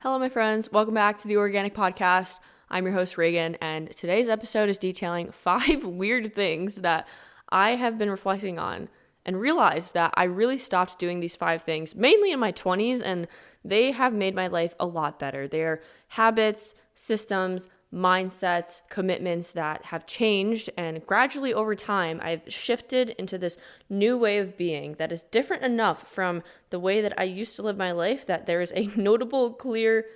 Hello, my friends. Welcome back to the Oreaganic podcast. I'm your host, Reagan, and today's episode is detailing 5 weird things that I have been reflecting on and realized that I really stopped doing these 5 things, mainly in my 20s, and they have made my life a lot better. They're habits, systems, mindsets, commitments that have changed, and gradually over time, I've shifted into this new way of being that is different enough from the way that I used to live my life that there is a notable, clear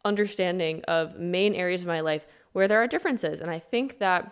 understanding of main areas of my life where there are differences. And I think that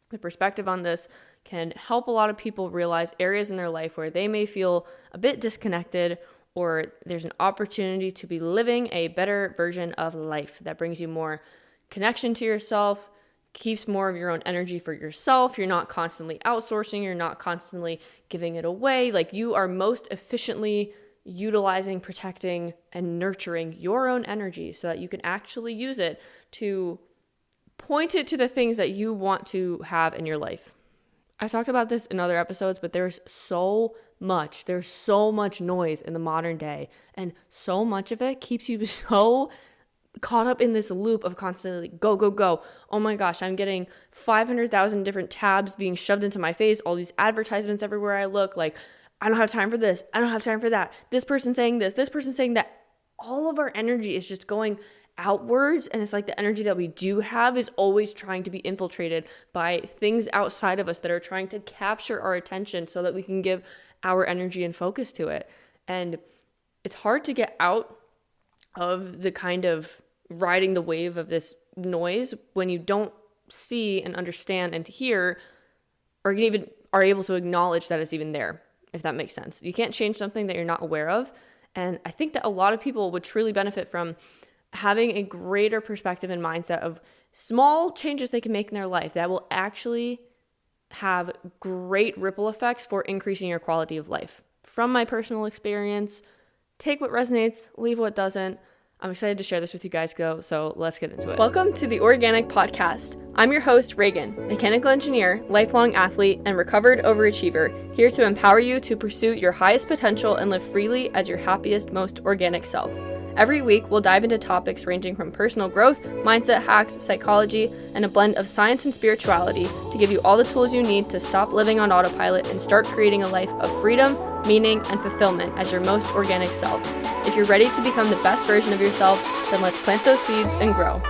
the perspective on this can help a lot of people realize areas in their life where they may feel a bit disconnected, or there's an opportunity to be living a better version of life that brings you more connection to yourself, keeps more of your own energy for yourself. You're not constantly outsourcing. You're not constantly giving it away. Like, you are most efficiently utilizing, protecting, and nurturing your own energy so that you can actually use it to point it to the things that you want to have in your life. I talked about this in other episodes, but there's so much noise in the modern day, and so much of it keeps you so caught up in this loop of constantly go, go, go. Oh my gosh, I'm getting 500,000 different tabs being shoved into my face, all these advertisements everywhere I look. Like, I don't have time for this, I don't have time for that. This person saying this person saying that. All of our energy is just going outwards, and it's like the energy that we do have is always trying to be infiltrated by things outside of us that are trying to capture our attention so that we can give our energy and focus to it. And it's hard to get out of the kind of riding the wave of this noise when you don't see and understand and hear, or even are able to acknowledge that it's even there, if that makes sense. You can't change something that you're not aware of. And I think that a lot of people would truly benefit from having a greater perspective and mindset of small changes they can make in their life that will actually have great ripple effects for increasing your quality of life. From my personal experience, take what resonates, leave what doesn't. I'm excited to share this with you guys, so let's get into it. Welcome to the Oreaganic podcast. I'm your host, Reagan, mechanical engineer, lifelong athlete, and recovered overachiever, here to empower you to pursue your highest potential and live freely as your happiest, most organic self. Every week, we'll dive into topics ranging from personal growth, mindset hacks, psychology, and a blend of science and spirituality to give you all the tools you need to stop living on autopilot and start creating a life of freedom, meaning, and fulfillment as your most organic self. If you're ready to become the best version of yourself, then let's plant those seeds and grow.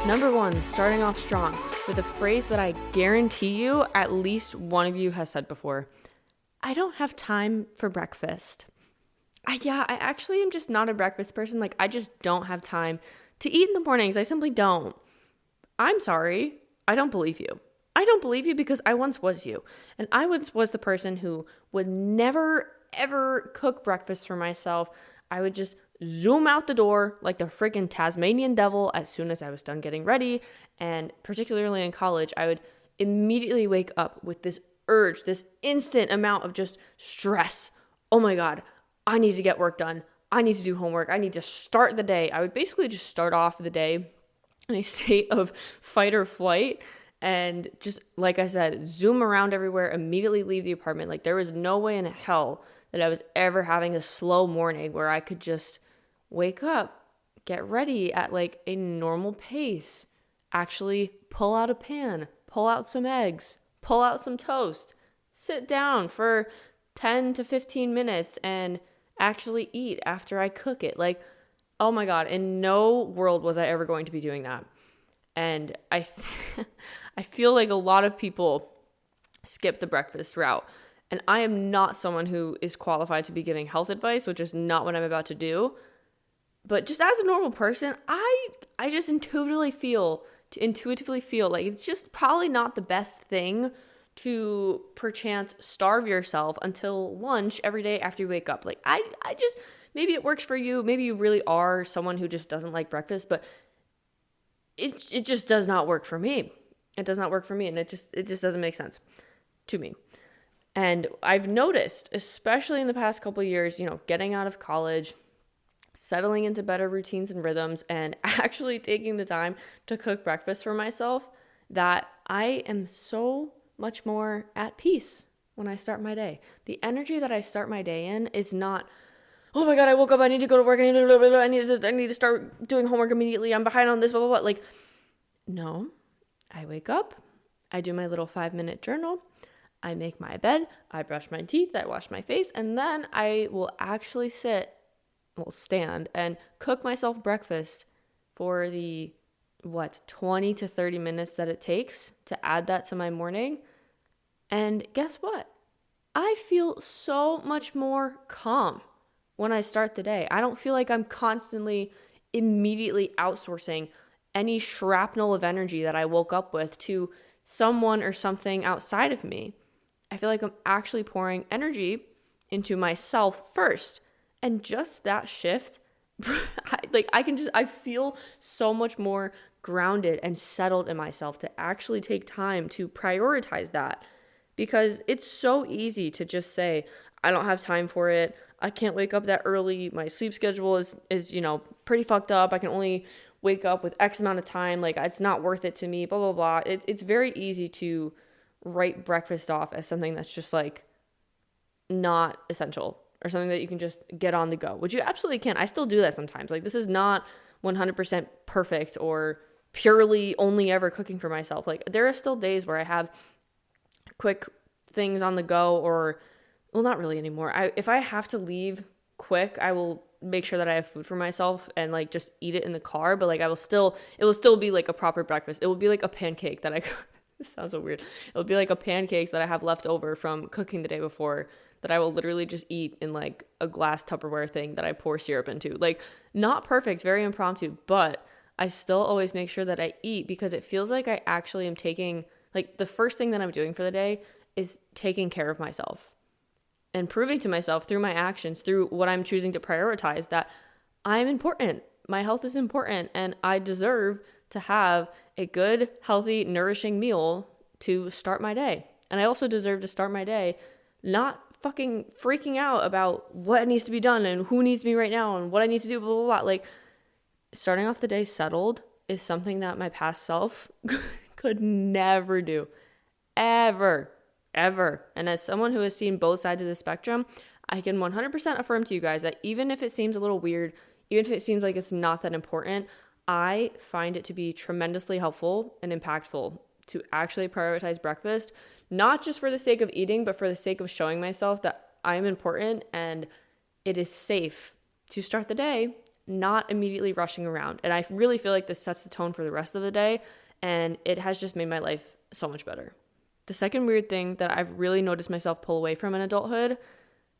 Number 1, starting off strong with a phrase that I guarantee you at least one of you has said before. I don't have time for breakfast. I actually am just not a breakfast person. Like, I just don't have time to eat in the mornings. I simply don't. I'm sorry. I don't believe you. I don't believe you because I once was you. And I once was the person who would never, ever cook breakfast for myself. I would just zoom out the door like the freaking Tasmanian devil as soon as I was done getting ready. And particularly in college, I would immediately wake up with this urge, this instant amount of just stress. Oh my God, I need to get work done. I need to do homework. I need to start the day. I would basically just start off the day in a state of fight or flight. And just, like I said, zoom around everywhere, immediately leave the apartment. Like, there was no way in hell that I was ever having a slow morning where I could just wake up, get ready at like a normal pace, actually pull out a pan, pull out some eggs, pull out some toast, sit down for 10 to 15 minutes and actually eat after I cook it. Like, oh my God, in no world was I ever going to be doing that. And I feel like a lot of people skip the breakfast route. And I am not someone who is qualified to be giving health advice, which is not what I'm about to do. But just as a normal person, I just intuitively feel like it's just probably not the best thing to perchance starve yourself until lunch every day after you wake up. Like, I just, maybe it works for you. Maybe you really are someone who just doesn't like breakfast, but it just does not work for me. It does not work for me, and it just doesn't make sense to me. And I've noticed, especially in the past couple of years, getting out of college, settling into better routines and rhythms, and actually taking the time to cook breakfast for myself, that I am so much more at peace when I start my day. The energy that I start my day in is not, oh my God, I woke up, I need to go to work, I need to start doing homework immediately, I'm behind on this, blah, blah, blah. Like, no, I wake up, I do my little 5-minute journal, I make my bed, I brush my teeth, I wash my face, and then I will actually stand and cook myself breakfast for the 20 to 30 minutes that it takes to add that to my morning. And guess what? I feel so much more calm when I start the day. I don't feel like I'm constantly immediately outsourcing any shrapnel of energy that I woke up with to someone or something outside of me. I feel like I'm actually pouring energy into myself first. And just that shift, I feel so much more grounded and settled in myself to actually take time to prioritize that. Because it's so easy to just say, I don't have time for it. I can't wake up that early. My sleep schedule is pretty fucked up. I can only wake up with X amount of time. Like, it's not worth it to me, blah, blah, blah. It's very easy to write breakfast off as something that's just like not essential or something that you can just get on the go, which you absolutely can. I still do that sometimes. Like, this is not 100% perfect or purely only ever cooking for myself. Like, there are still days where I have quick things on the go, or well, not really anymore. If I have to leave quick, I will make sure that I have food for myself and like just eat it in the car. But like, it will still be like a proper breakfast. It will be like a pancake that it sounds so weird. It will be like a pancake that I have left over from cooking the day before that I will literally just eat in like a glass Tupperware thing that I pour syrup into. Like, not perfect, very impromptu, but I still always make sure that I eat because it feels like I actually am taking, like, the first thing that I'm doing for the day is taking care of myself and proving to myself through my actions, through what I'm choosing to prioritize, that I'm important. My health is important, and I deserve to have a good, healthy, nourishing meal to start my day. And I also deserve to start my day not fucking freaking out about what needs to be done and who needs me right now and what I need to do, blah, blah, blah. Like, starting off the day settled is something that my past self could never do. Ever. And as someone who has seen both sides of the spectrum, I can 100% affirm to you guys that even if it seems a little weird, even if it seems like it's not that important, I find it to be tremendously helpful and impactful to actually prioritize breakfast, not just for the sake of eating, but for the sake of showing myself that I'm important and it is safe to start the day, not immediately rushing around. And I really feel like this sets the tone for the rest of the day, and it has just made my life so much better. The second weird thing that I've really noticed myself pull away from in adulthood,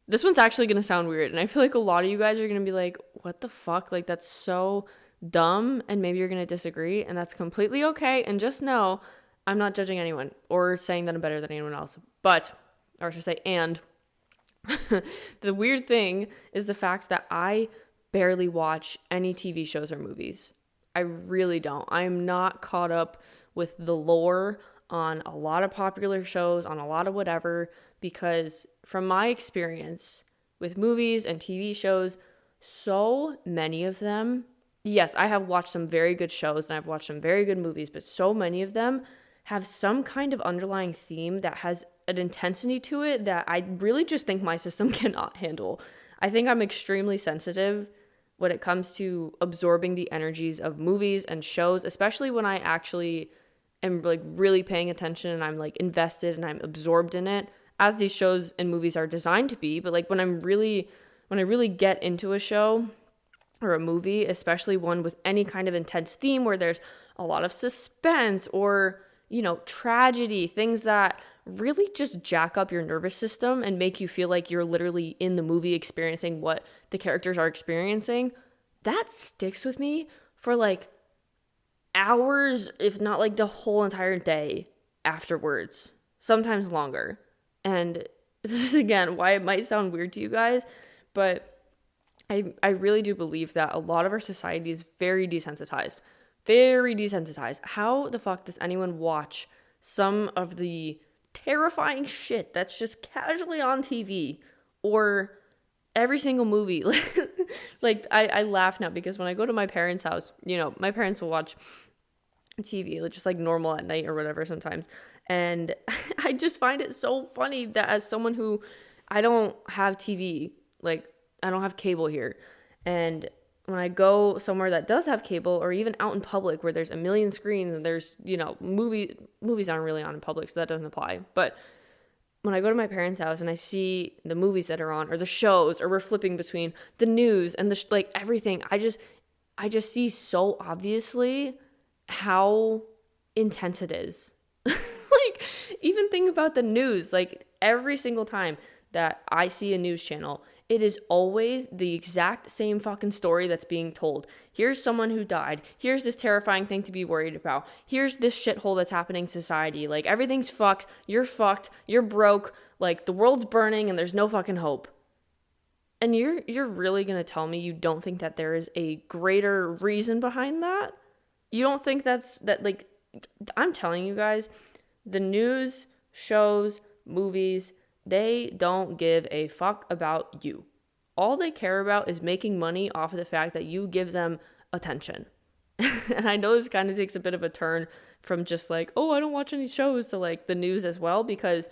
this one's actually going to sound weird, and I feel like a lot of you guys are going to be like, what the fuck? Like, that's so dumb, and maybe you're going to disagree, and that's completely okay. And just know, I'm not judging anyone or saying that I'm better than anyone else, and the weird thing is the fact that I barely watch any TV shows or movies. I really don't. I'm not caught up with the lore on a lot of popular shows, on a lot of whatever, because from my experience with movies and TV shows, so many of them, yes, I have watched some very good shows and I've watched some very good movies, but so many of them have some kind of underlying theme that has an intensity to it that I really just think my system cannot handle. I think I'm extremely sensitive when it comes to absorbing the energies of movies and shows, especially when I actually am like really paying attention and I'm like invested and I'm absorbed in it, as these shows and movies are designed to be. But like when I really get into a show or a movie, especially one with any kind of intense theme where there's a lot of suspense or, tragedy, things that really just jack up your nervous system and make you feel like you're literally in the movie experiencing what the characters are experiencing, that sticks with me for like hours, if not like the whole entire day afterwards, sometimes longer. And this is, again, why it might sound weird to you guys, but I really do believe that a lot of our society is very desensitized. Very desensitized. How the fuck does anyone watch some of the terrifying shit that's just casually on TV or every single movie? Like, I laugh now because when I go to my parents' house, my parents will watch TV, just like normal at night or whatever sometimes. And I just find it so funny that as someone who, I don't have TV, like I don't have cable here. And when I go somewhere that does have cable, or even out in public where there's a million screens and there's, movies aren't really on in public, so that doesn't apply. But when I go to my parents' house and I see the movies that are on, or the shows, or we're flipping between the news and like everything, I just see so obviously how intense it is. Like, even think about the news. Like, every single time that I see a news channel, it is always the exact same fucking story that's being told. Here's someone who died. Here's this terrifying thing to be worried about. Here's this shithole that's happening in society. Like, everything's fucked. You're broke. Like, the world's burning and there's no fucking hope. And you're really going to tell me you don't think that there is a greater reason behind that? You don't think like, I'm telling you guys, the news, shows, movies, they don't give a fuck about you. All they care about is making money off of the fact that you give them attention. And I know this kind of takes a bit of a turn from just like, oh, I don't watch any shows, to like the news as well, because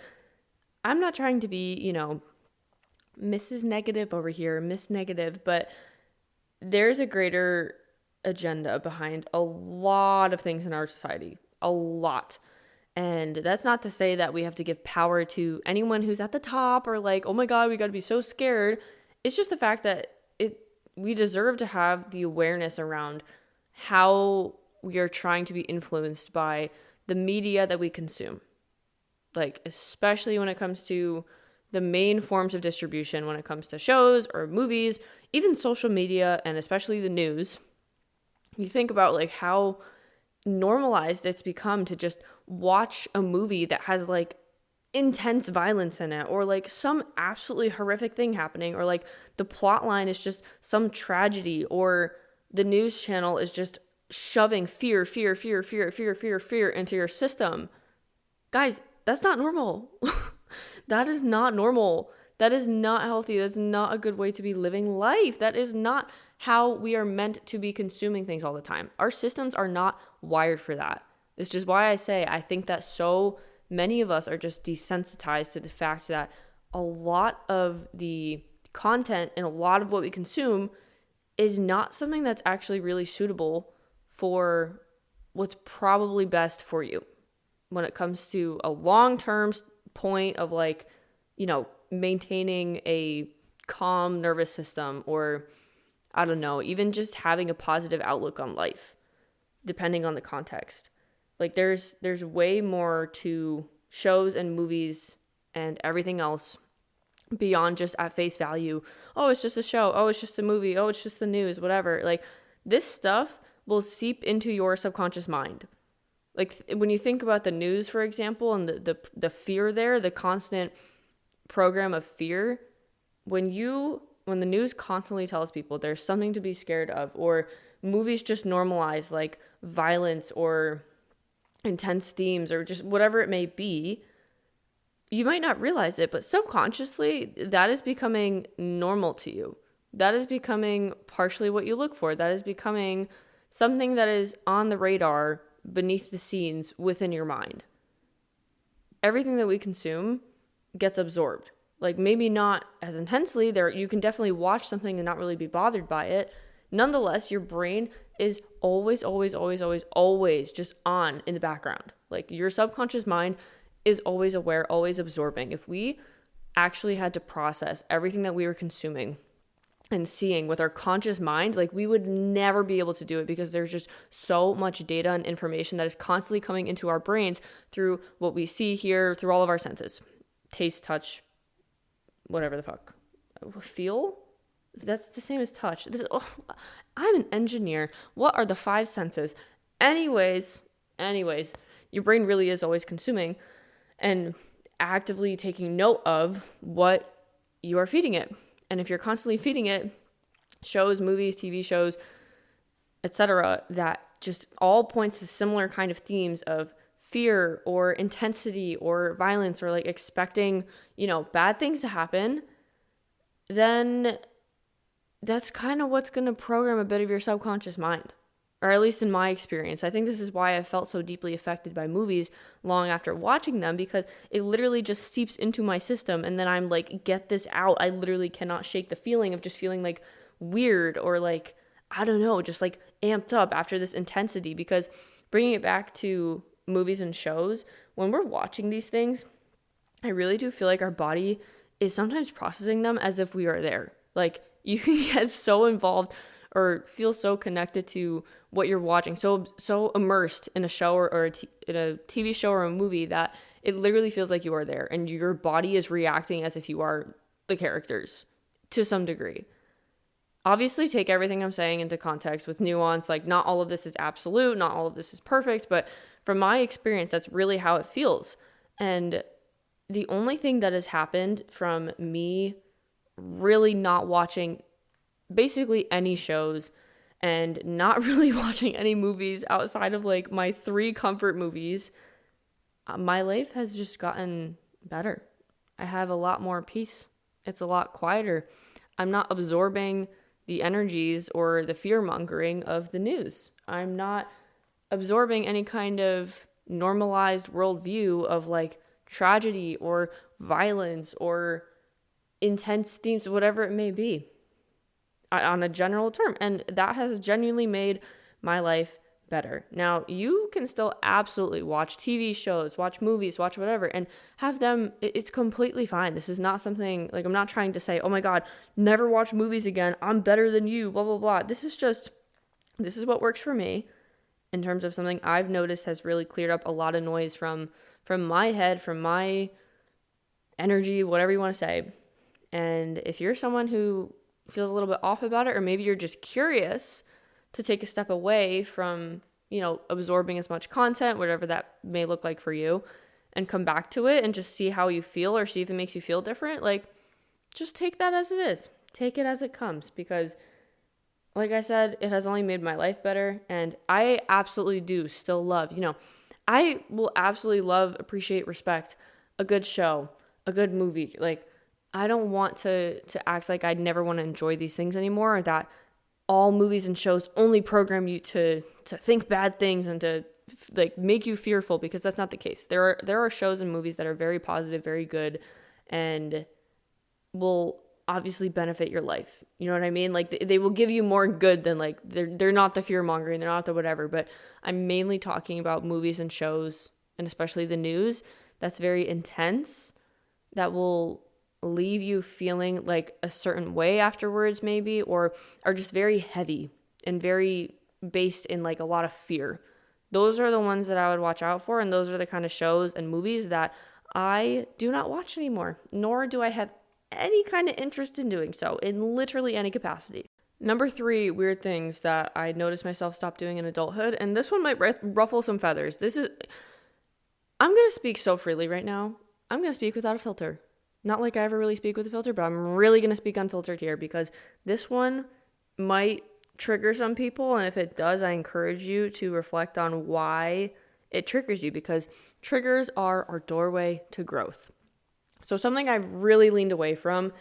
I'm not trying to be, Mrs. Negative over here, Miss Negative, but there's a greater agenda behind a lot of things in our society. A lot. And that's not to say that we have to give power to anyone who's at the top, or like, oh my God, we got to be so scared. It's just the fact that we deserve to have the awareness around how we are trying to be influenced by the media that we consume. Like, especially when it comes to the main forms of distribution, when it comes to shows or movies, even social media, and especially the news. You think about like how normalized it's become to just watch a movie that has like intense violence in it, or like some absolutely horrific thing happening, or like the plot line is just some tragedy, or the news channel is just shoving fear into your system. Guys, that's not normal. That is not normal. That is not healthy. That's not a good way to be living life. That is not how we are meant to be consuming things all the time. Our systems are not wired for that. It's just why I say I think that so many of us are just desensitized to the fact that a lot of the content and a lot of what we consume is not something that's actually really suitable for what's probably best for you when it comes to a long-term point of like, maintaining a calm nervous system, or I don't know, even just having a positive outlook on life, depending on the context. Like there's way more to shows and movies and everything else beyond just at face value. Oh, it's just a show. Oh, it's just a movie. Oh, it's just the news, whatever. Like, this stuff will seep into your subconscious mind. Like, when you think about the news, for example, and the fear there, the constant program of fear, when the news constantly tells people there's something to be scared of, or movies just normalize like violence or intense themes or just whatever it may be, you might not realize it, but subconsciously that is becoming normal to you. That is becoming partially what you look for. That is becoming something that is on the radar, beneath the scenes, within your mind. Everything that we consume gets absorbed. Like, maybe not as intensely. There, you can definitely watch something and not really be bothered by it. Nonetheless, your brain is always just on in the background. Like, your subconscious mind is always aware, always absorbing. If we actually had to process everything that we were consuming and seeing with our conscious mind, like, we would never be able to do it, because there's just so much data and information that is constantly coming into our brains through what we see, hear, through all of our senses. Taste, touch, whatever the fuck. Feel? That's the same as touch. I'm an engineer. What are the 5 senses? Anyways, your brain really is always consuming and actively taking note of what you are feeding it. And if you're constantly feeding it shows, movies, TV shows, etc., that just all points to similar kind of themes of fear or intensity or violence, or like expecting, bad things to happen, then that's kind of what's going to program a bit of your subconscious mind. or at least in my experience. I think this is why I felt so deeply affected by movies long after watching them, because it literally just seeps into my system, and then I'm like, get this out. I literally cannot shake the feeling of just feeling like weird, or like, I don't know, just like amped up after this intensity. Because bringing it back to movies and shows, when we're watching these things, I really do feel like our body is sometimes processing them as if we are there. Like, you can get so involved or feel so connected to what you're watching, so immersed in a show or in a TV show or a movie, that it literally feels like you are there, and your body is reacting as if you are the characters to some degree. Obviously, take everything I'm saying into context with nuance. Like, not all of this is absolute, not all of this is perfect, but from my experience, that's really how it feels. And the only thing that has happened from me really not watching basically any shows and not really watching any movies outside of like my 3 comfort movies, my life has just gotten better. I have a lot more peace. It's a lot quieter. I'm not absorbing the energies or the fear mongering of the news. I'm not absorbing any kind of normalized worldview of like tragedy or violence or intense themes, whatever it may be, on a general term. And that has genuinely made my life better. Now, you can still absolutely watch TV shows, watch movies, watch whatever, and have them, it's completely fine. This is not something, like, I'm not trying to say, oh my God, never watch movies again, I'm better than you, blah, blah, blah. This is what works for me in terms of something I've noticed has really cleared up a lot of noise from my head, from my energy, whatever you want to say. And if you're someone who feels a little bit off about it, or maybe you're just curious to take a step away from, absorbing as much content, whatever that may look like for you, and come back to it and just see how you feel, or see if it makes you feel different, like, just take that as it is. Take it as it comes, because like I said, it has only made my life better. And I absolutely do still love, I will absolutely love, appreciate, respect a good show, a good movie. Like, I don't want to act like I'd never want to enjoy these things anymore, or that all movies and shows only program you to think bad things and to like make you fearful, because that's not the case. There are shows and movies that are very positive, very good, and will obviously benefit your life. You know what I mean? Like, they will give you more good than, like, they're not the fear mongering, they're not the whatever. But I'm mainly talking about movies and shows, and especially the news, that's very intense, that will leave you feeling like a certain way afterwards, maybe, or are just very heavy and very based in like a lot of fear. Those are the ones that I would watch out for, and those are the kind of shows and movies that I do not watch anymore, nor do I have any kind of interest in doing so in literally any capacity. Number 3 weird things that I noticed myself stop doing in adulthood, and this one might ruffle some feathers. I'm going to speak so freely right now. I'm going to speak without a filter. Not like I ever really speak with a filter, but I'm really going to speak unfiltered here, because this one might trigger some people. And if it does, I encourage you to reflect on why it triggers you, because triggers are our doorway to growth. So something I've really leaned away from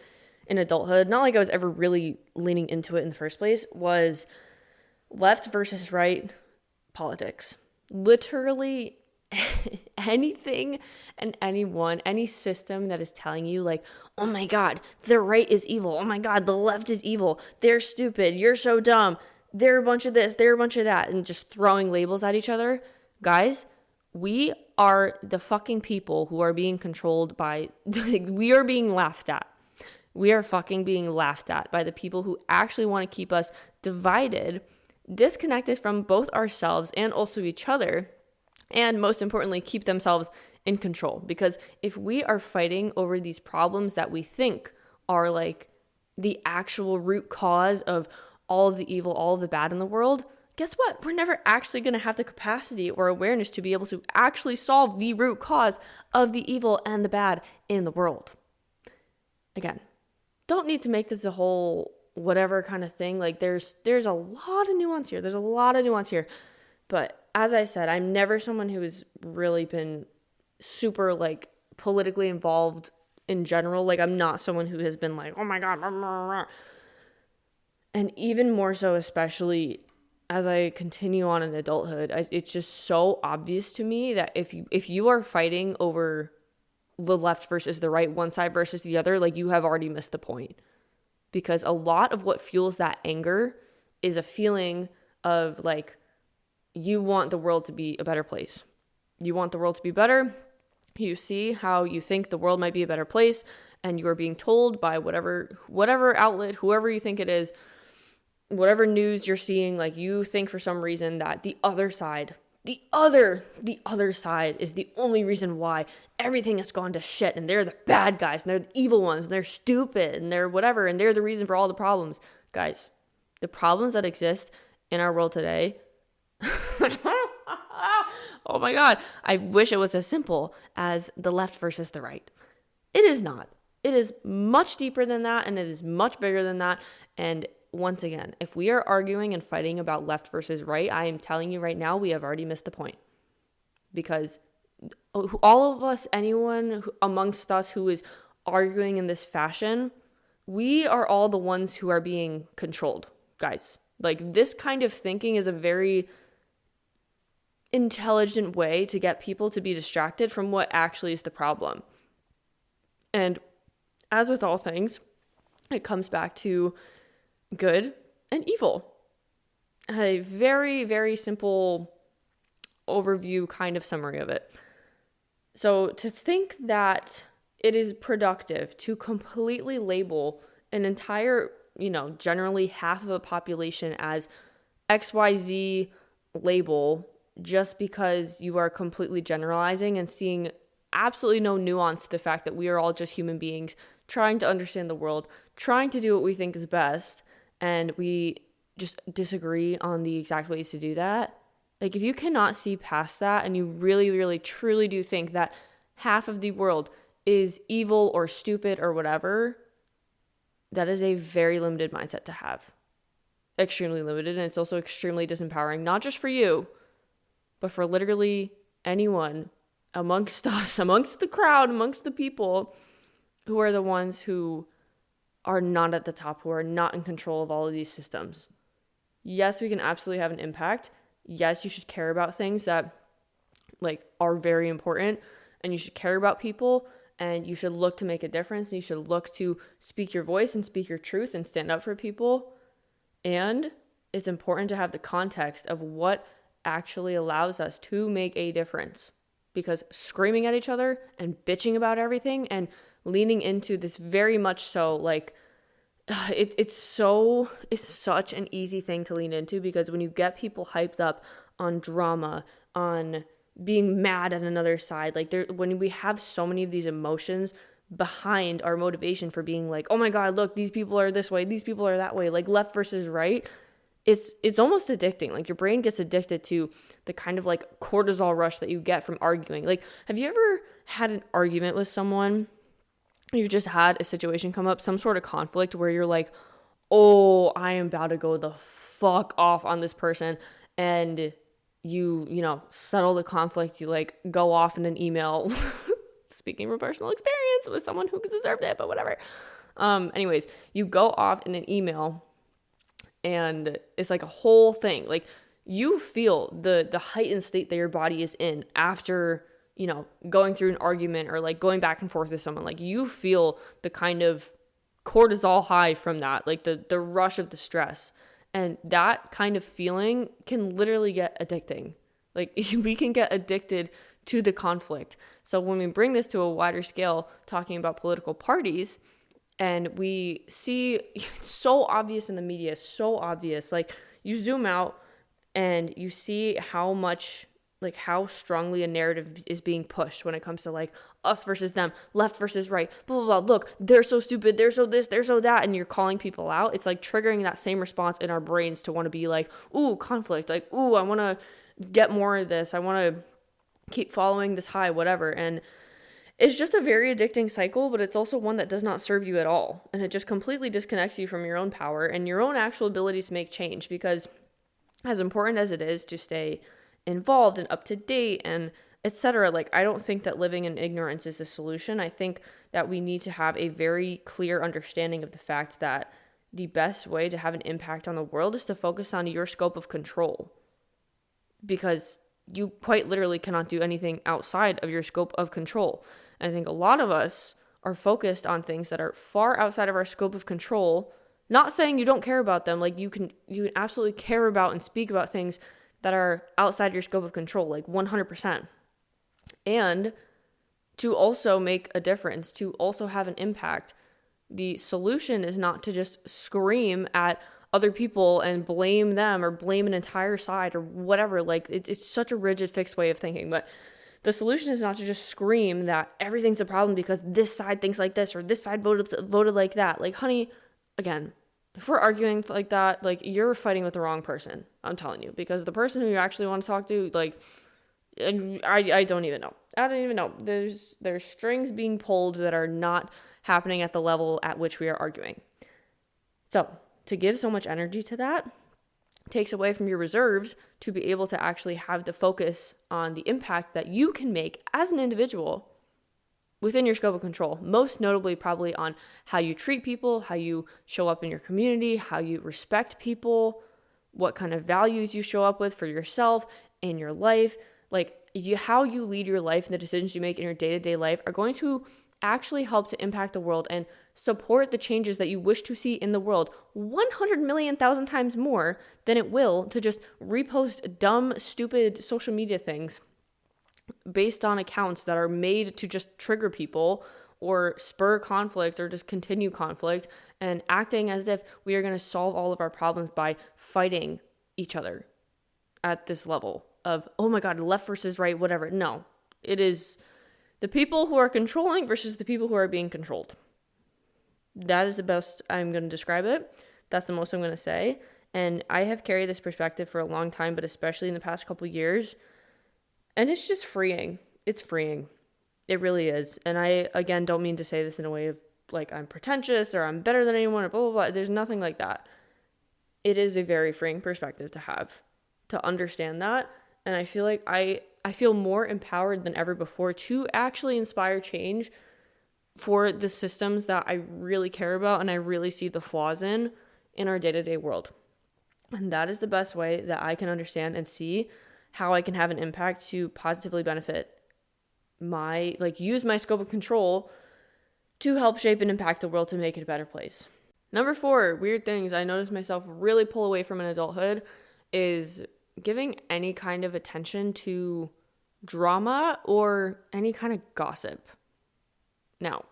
in adulthood, not like I was ever really leaning into it in the first place, was left versus right politics. Literally anything and anyone, any system that is telling you like, oh my God, the right is evil. Oh my God, the left is evil. They're stupid. You're so dumb. They're a bunch of this. They're a bunch of that. And just throwing labels at each other. Guys, we are the fucking people who are being controlled by, we are being laughed at. We are fucking being laughed at by the people who actually want to keep us divided, disconnected from both ourselves and also each other. And most importantly, keep themselves in control. Because if we are fighting over these problems that we think are like the actual root cause of all of the evil, all of the bad in the world, guess what? We're never actually going to have the capacity or awareness to be able to actually solve the root cause of the evil and the bad in the world. Again, don't need to make this a whole whatever kind of thing. Like, there's a lot of nuance here. But as I said, I'm never someone who has really been super like politically involved in general. Like, I'm not someone who has been like, oh my God. And even more so, especially as I continue on in adulthood, it's just so obvious to me that if you are fighting over the left versus the right, one side versus the other, like, you have already missed the point. Because a lot of what fuels that anger is a feeling of like, you want the world to be a better place. You want the world to be better. You see how you think the world might be a better place, and you are being told by whatever outlet, whoever you think it is, whatever news you're seeing, like, you think for some reason that the other side is the only reason why everything has gone to shit, and they're the bad guys, and they're the evil ones, and they're stupid, and they're whatever, and they're the reason for all the problems. Guys, the problems that exist in our world today, oh my God, I wish it was as simple as the left versus the right. It is not. It is much deeper than that, and it is much bigger than that. And once again, if we are arguing and fighting about left versus right, I am telling you right now, we have already missed the point. Because all of us, anyone amongst us who is arguing in this fashion, we are all the ones who are being controlled, guys. Like, this kind of thinking is a very intelligent way to get people to be distracted from what actually is the problem. And as with all things, it comes back to good and evil. A very, very simple overview kind of summary of it. So to think that it is productive to completely label an entire, generally half of a population as XYZ label just because you are completely generalizing and seeing absolutely no nuance to the fact that we are all just human beings trying to understand the world, trying to do what we think is best, and we just disagree on the exact ways to do that. Like, if you cannot see past that and you really, really, truly do think that half of the world is evil or stupid or whatever, that is a very limited mindset to have. Extremely limited, and it's also extremely disempowering, not just for you, but for literally anyone amongst us, amongst the crowd, amongst the people who are the ones who are not at the top, who are not in control of all of these systems. Yes, we can absolutely have an impact. Yes, you should care about things that are very important, and you should care about people, and you should look to make a difference, and you should look to speak your voice and speak your truth and stand up for people. And it's important to have the context of what actually allows us to make a difference, because screaming at each other and bitching about everything and leaning into this very much so it's such an easy thing to lean into, because when you get people hyped up on drama, on being mad at another side, when we have so many of these emotions behind our motivation for being like, oh my God, look, these people are this way, these people are that way, like left versus right, it's almost addicting. Like, your brain gets addicted to the kind of cortisol rush that you get from arguing. Like, have you ever had an argument with someone? You just had a situation come up, some sort of conflict where you're like, oh, I am about to go the fuck off on this person. And you settle the conflict. You go off in an email, speaking from personal experience with someone who deserved it, but whatever. Anyways, you go off in an email and it's like a whole thing. Like, you feel the heightened state that your body is in after going through an argument or going back and forth with someone. Like, you feel the kind of cortisol high from that, the rush of the stress. And that kind of feeling can literally get addicting. We can get addicted to the conflict. So when we bring this to a wider scale, talking about political parties, and we see it's so obvious in the media, so obvious. You zoom out and you see how much, how strongly a narrative is being pushed when it comes to us versus them, left versus right, blah, blah, blah. Look, they're so stupid, they're so this, they're so that, and you're calling people out. It's triggering that same response in our brains to want to be ooh, conflict, ooh, I want to get more of this, I want to keep following this high, whatever. And it's just a very addicting cycle, but it's also one that does not serve you at all. And it just completely disconnects you from your own power and your own actual ability to make change, because as important as it is to stay involved and up to date and etc., I don't think that living in ignorance is the solution. I think that we need to have a very clear understanding of the fact that the best way to have an impact on the world is to focus on your scope of control, because you quite literally cannot do anything outside of your scope of control. And I think a lot of us are focused on things that are far outside of our scope of control. Not saying you don't care about them, like you can absolutely care about and speak about things that are outside your scope of control, like 100%. And to also make a difference, to also have an impact. The solution is not to just scream at other people and blame them or blame an entire side or whatever. Like it's such a rigid, fixed way of thinking. But the solution is not to just scream that everything's a problem because this side thinks like this or this side voted like that. Like, honey, again, if we're arguing like that, like you're fighting with the wrong person. I'm telling you, because the person who you actually want to talk to, like, and I don't even know. I don't even know. There's strings being pulled that are not happening at the level at which we are arguing. So to give so much energy to that takes away from your reserves to be able to actually have the focus on the impact that you can make as an individual within your scope of control. Most notably, probably on how you treat people, how you show up in your community, how you respect people, what kind of values you show up with for yourself in your life. Like how you lead your life and the decisions you make in your day-to-day life are going to actually help to impact the world and support the changes that you wish to see in the world 100 million thousand times more than it will to just repost dumb, stupid social media things based on accounts that are made to just trigger people or spur conflict or just continue conflict, and acting as if we are going to solve all of our problems by fighting each other at this level of, oh my God, left versus right, whatever. No, it is the people who are controlling versus the people who are being controlled. That is the best I'm going to describe it. That's the most I'm going to say. And I have carried this perspective for a long time, but especially in the past couple years. And it's just freeing. It's freeing. It really is. And I, again, don't mean to say this in a way of like I'm pretentious or I'm better than anyone or blah, blah, blah. There's nothing like that. It is a very freeing perspective to have, to understand that. And I feel like I feel more empowered than ever before to actually inspire change for the systems that I really care about and I really see the flaws in our day-to-day world. And that is the best way that I can understand and see how I can have an impact to positively benefit use my scope of control to help shape and impact the world to make it a better place. Number 4, weird things I noticed myself really pull away from in adulthood is giving any kind of attention to drama or any kind of gossip. Now,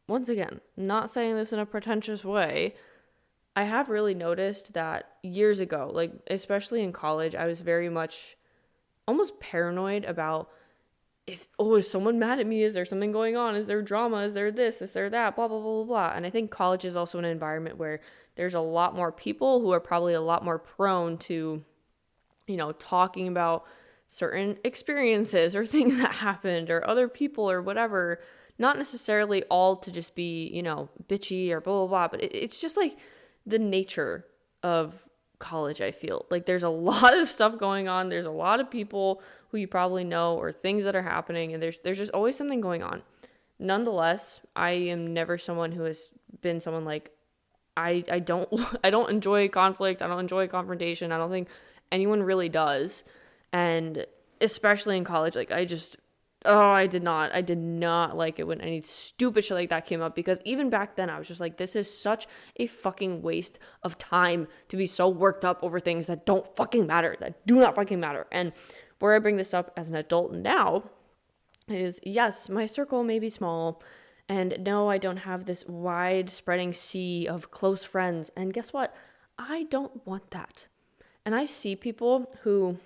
once again, not saying this in a pretentious way, I have really noticed that years ago, like especially in college, I was very much almost paranoid about is someone mad at me? Is there something going on? Is there drama? Is there this? Is there that? Blah, blah, blah, blah, blah. And I think college is also an environment where there's a lot more people who are probably a lot more prone to, talking about certain experiences or things that happened or other people or whatever. Not necessarily all to just be, bitchy or blah, blah, blah. But it's just like the nature of college, I feel. Like there's a lot of stuff going on. There's a lot of people who you probably know or things that are happening. And there's just always something going on. Nonetheless, I am never someone who has been someone like, I don't enjoy conflict. I don't enjoy confrontation. I don't think anyone really does. And especially in college, like I did not like it when any stupid shit like that came up, because even back then I was just like, this is such a fucking waste of time to be so worked up over things that don't fucking matter, that do not fucking matter. And where I bring this up as an adult now is, yes, my circle may be small, and no, I don't have this wide spreading sea of close friends. And guess what? I don't want that. And I see people who,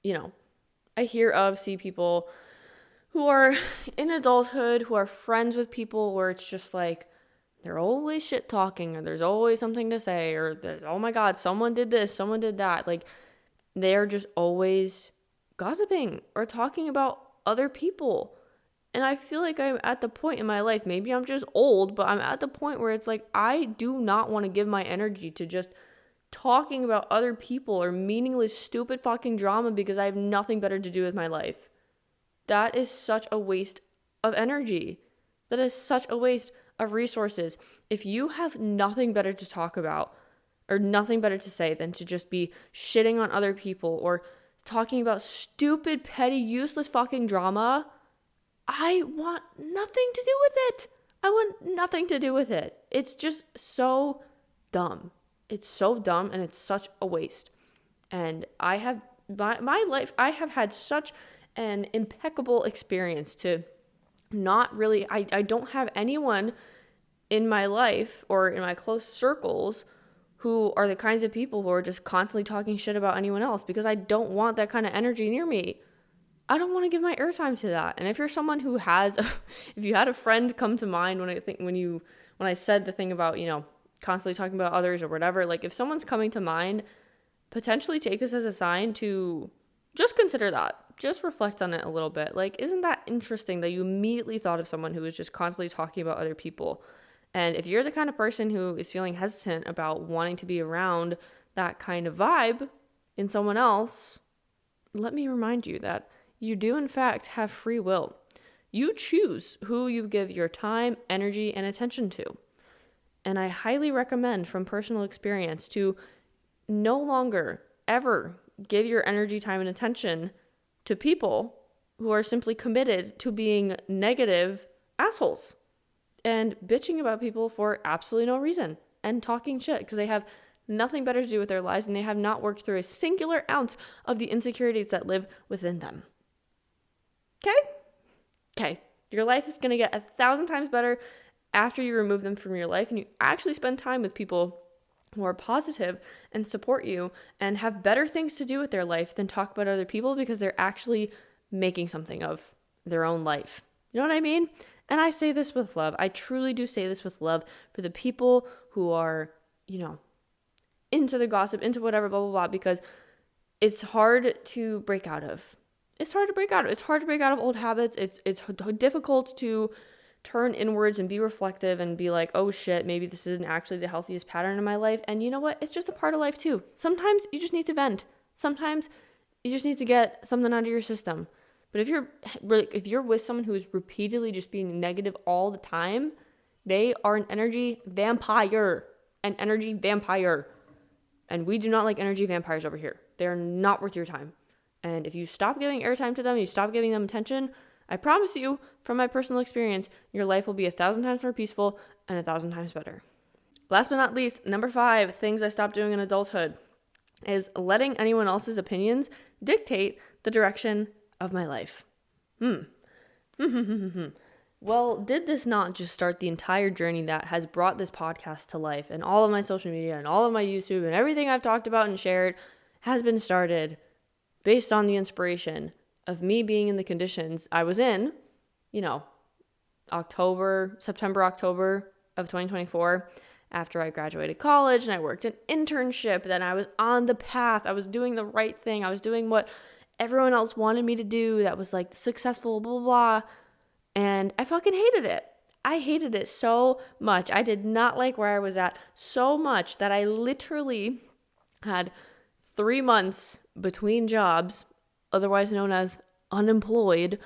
I see people who are in adulthood, who are friends with people where it's just like, they're always shit talking, or there's always something to say, or there's, oh my God, someone did this, someone did that. Like they're just always gossiping or talking about other people. And I feel like I'm at the point in my life, maybe I'm just old, but I'm at the point where it's like, I do not want to give my energy to just talking about other people or meaningless, stupid fucking drama because I have nothing better to do with my life. That is such a waste of energy. That is such a waste of resources. If you have nothing better to talk about or nothing better to say than to just be shitting on other people or talking about stupid, petty, useless fucking drama, I want nothing to do with it. I want nothing to do with it. It's just so dumb. It's so dumb and it's such a waste. And I have, my life, I have had such an impeccable experience to not really, I don't have anyone in my life or in my close circles who are the kinds of people who are just constantly talking shit about anyone else, because I don't want that kind of energy near me. I don't want to give my airtime to that. And if you're someone who has, if you had a friend come to mind when I said the thing about, constantly talking about others or whatever, like if someone's coming to mind, potentially take this as a sign to just consider that. Just reflect on it a little bit. Like, isn't that interesting that you immediately thought of someone who was just constantly talking about other people? And if you're the kind of person who is feeling hesitant about wanting to be around that kind of vibe in someone else, let me remind you that you do in fact have free will. You choose who you give your time, energy, and attention to. And I highly recommend from personal experience to no longer ever give your energy, time, and attention to people who are simply committed to being negative assholes and bitching about people for absolutely no reason and talking shit because they have nothing better to do with their lives and they have not worked through a singular ounce of the insecurities that live within them. Okay. Your life is going to get 1,000 times better after you remove them from your life and you actually spend time with people who are positive and support you and have better things to do with their life than talk about other people, because they're actually making something of their own life. You know what I mean? And I say this with love. I truly do say this with love for the people who are, into the gossip, into whatever, blah, blah, blah, because it's hard to break out of. It's hard to break out of old habits. It's difficult to turn inwards and be reflective and be like, oh shit, maybe this isn't actually the healthiest pattern in my life. And you know what? It's just a part of life too. Sometimes you just need to vent. Sometimes you just need to get something out of your system. But if you're with someone who is repeatedly just being negative all the time, they are an energy vampire. And we do not like energy vampires over here. They're not worth your time. And if you stop giving airtime to them, you stop giving them attention, I promise you, from my personal experience, your life will be 1,000 times more peaceful and 1,000 times better. Last but not least, number 5, things I stopped doing in adulthood is letting anyone else's opinions dictate the direction of my life. Well, did this not just start the entire journey that has brought this podcast to life, and all of my social media and all of my YouTube and everything I've talked about and shared has been started based on the inspiration of me being in the conditions I was in, September, October of 2024, after I graduated college and I worked an internship. Then I was on the path. I was doing the right thing. I was doing what everyone else wanted me to do that was like successful, blah, blah, blah. And I fucking hated it. I hated it so much. I did not like where I was at so much that I literally had 3 months between jobs, otherwise known as unemployed,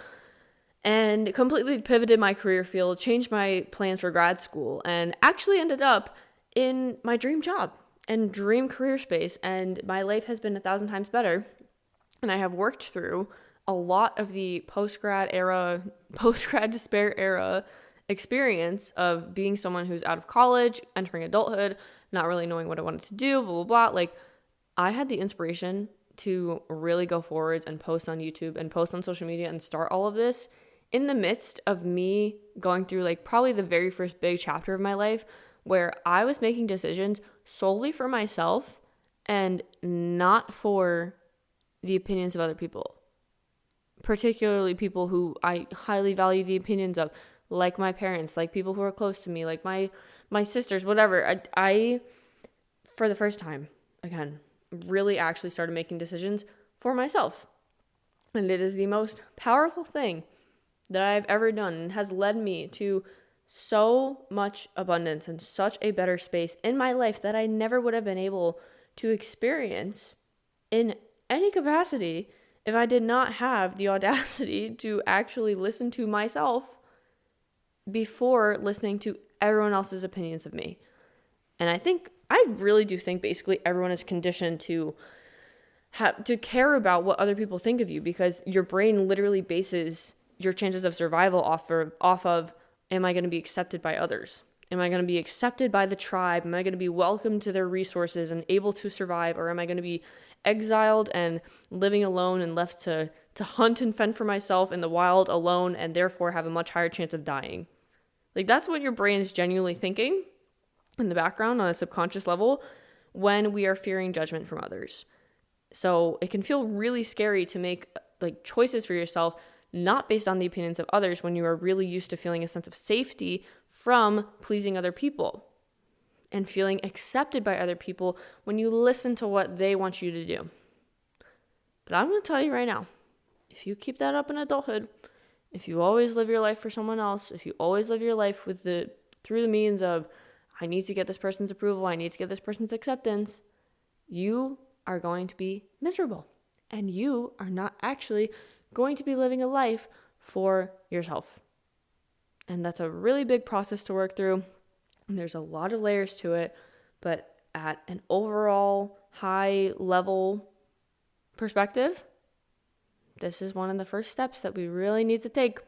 and completely pivoted my career field, changed my plans for grad school, and actually ended up in my dream job and dream career space. And my life has been 1,000 times better. And I have worked through a lot of the post-grad despair era experience of being someone who's out of college, entering adulthood, not really knowing what I wanted to do, blah, blah, blah. Like, I had the inspiration to really go forwards and post on YouTube and post on social media and start all of this in the midst of me going through like probably the very first big chapter of my life where I was making decisions solely for myself and not for the opinions of other people, particularly people who I highly value the opinions of, like my parents, like people who are close to me, like my sisters, whatever. I for the first time, again, really actually started making decisions for myself. And it is the most powerful thing that I've ever done, and has led me to so much abundance and such a better space in my life that I never would have been able to experience in any capacity if I did not have the audacity to actually listen to myself before listening to everyone else's opinions of me. And I really do think basically everyone is conditioned to care about what other people think of you, because your brain literally bases your chances of survival off of, am I going to be accepted by others? Am I going to be accepted by the tribe? Am I going to be welcomed to their resources and able to survive? Or am I going to be exiled and living alone and left to hunt and fend for myself in the wild alone, and therefore have a much higher chance of dying? Like, that's what your brain is genuinely thinking in the background on a subconscious level when we are fearing judgment from others. So it can feel really scary to make like choices for yourself, not based on the opinions of others, when you are really used to feeling a sense of safety from pleasing other people and feeling accepted by other people when you listen to what they want you to do. But I'm going to tell you right now, if you keep that up in adulthood, if you always live your life for someone else, if you always live your life through the means of, I need to get this person's approval, I need to get this person's acceptance, you are going to be miserable. And you are not actually going to be living a life for yourself. And that's a really big process to work through. And there's a lot of layers to it. But at an overall high level perspective, this is one of the first steps that we really need to take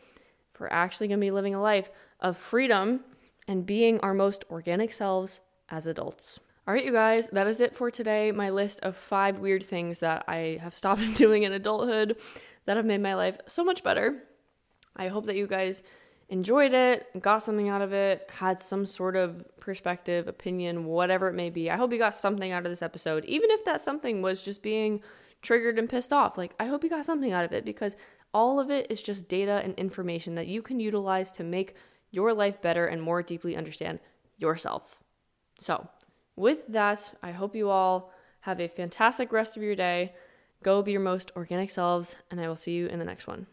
if we're actually going to be living a life of freedom and being our most organic selves as adults. All right, you guys, that is it for today. My list of 5 weird things that I have stopped doing in adulthood that have made my life so much better. I hope that you guys enjoyed it, got something out of it, had some sort of perspective, opinion, whatever it may be. I hope you got something out of this episode, even if that something was just being triggered and pissed off. Like, I hope you got something out of it, because all of it is just data and information that you can utilize to make your life better and more deeply understand yourself. So, with that, I hope you all have a fantastic rest of your day. Go be your most organic selves, and I will see you in the next one.